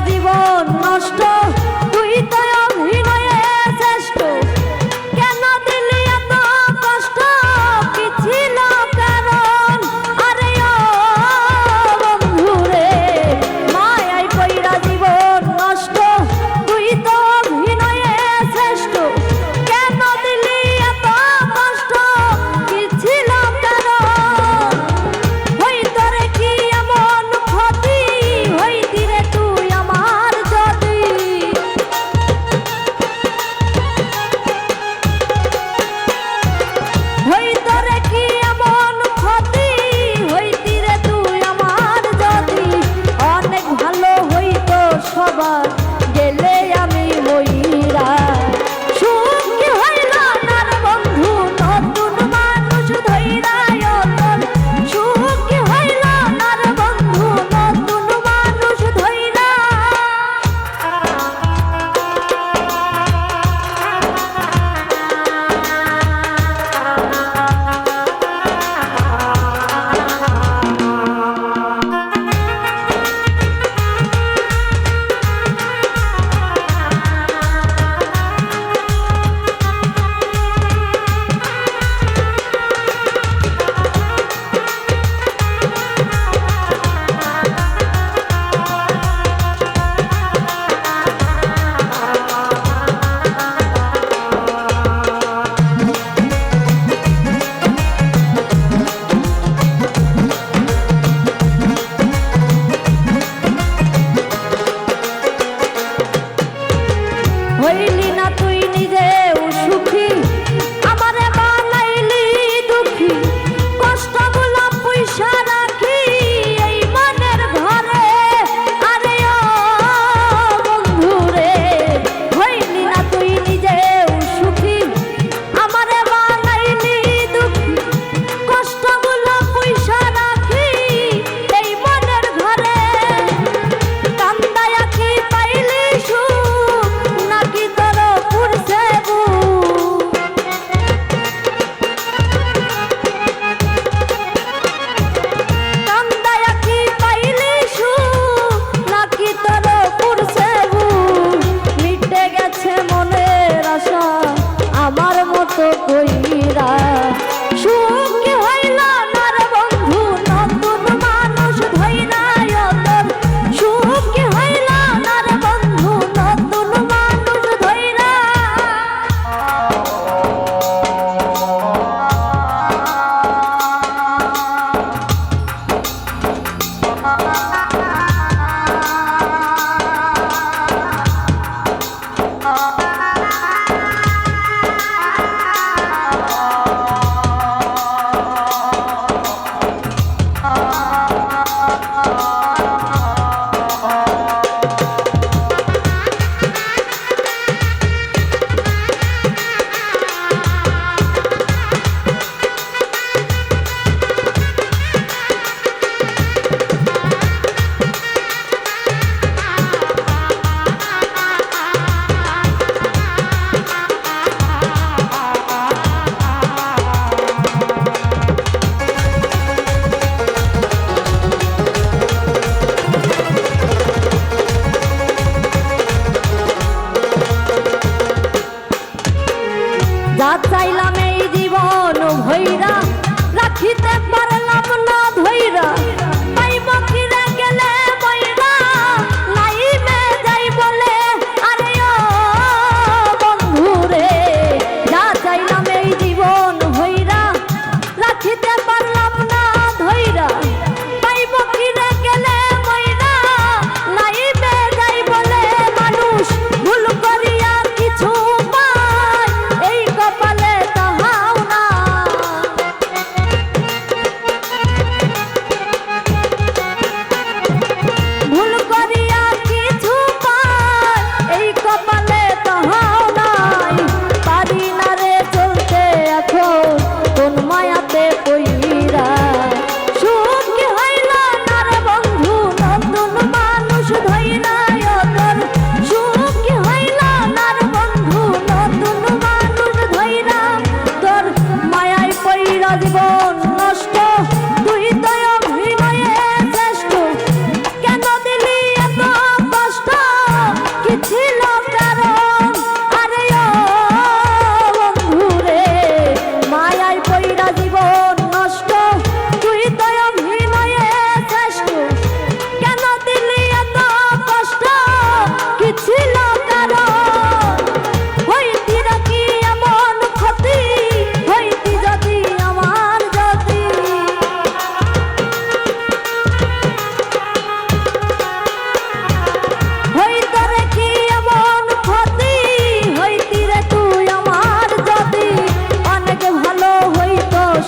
জীবন নষ্ট, তুই তো অভিনয়ে শ্রেষ্ঠ। কেন দিলি এত কষ্ট, কি ছিল কারণ? আরে ও বন্ধুরে, মায়ায় পইরা জীবন নষ্ট, তুই তো অভিনয়ে শ্রেষ্ঠ। কেন দিলি এত কষ্ট, কি ছিল কারণ? হইতো রে কি এমন ক্ষতি, হইতি রে তুই আমার যদি। হইতো রে কি এমন ক্ষতি, হইতি রে তুই আমার যদি। অনেক ভালো হইতো সবার, গেলে আমি মইরা। সুখ কি হইল না রে বন্ধু, নতুন মানুষ ধইরা তোর। সুখ কি হইল না রে বন্ধু, নতুন মানুষ ধইরা। হইলি না তুই নিজেও সুখী, আমারে বানাইলি দুঃখী। কষ্টগুলো পয়সা রাখি এই মনের ঘরে। আরে ও বন্ধুরে, হইলি না তুই নিজেও সুখী, আমারে বানাইলি দুঃখী। কষ্টগুলো পয়সা রাখি এই মনের ঘরে। কান্দায়া কি পাইলি সুখ, নাকি তোর পুরছে বুক? কান্দায়া কি পাইলি সুখ, নাকি তোর পুরছে বুক? মিটে গেছে মনের আশা আমার মতো কইরা। সুখ কি হইল না রে বন্ধু, নতুন মানুষ ধইরা তোর। সুখ কি হইল না রে বন্ধু, নতুন মানুষ ধইরা।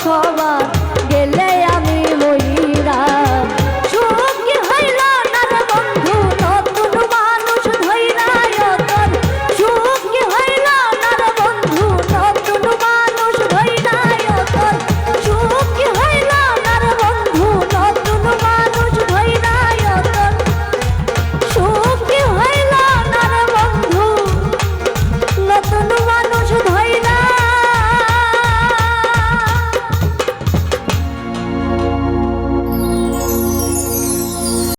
সবার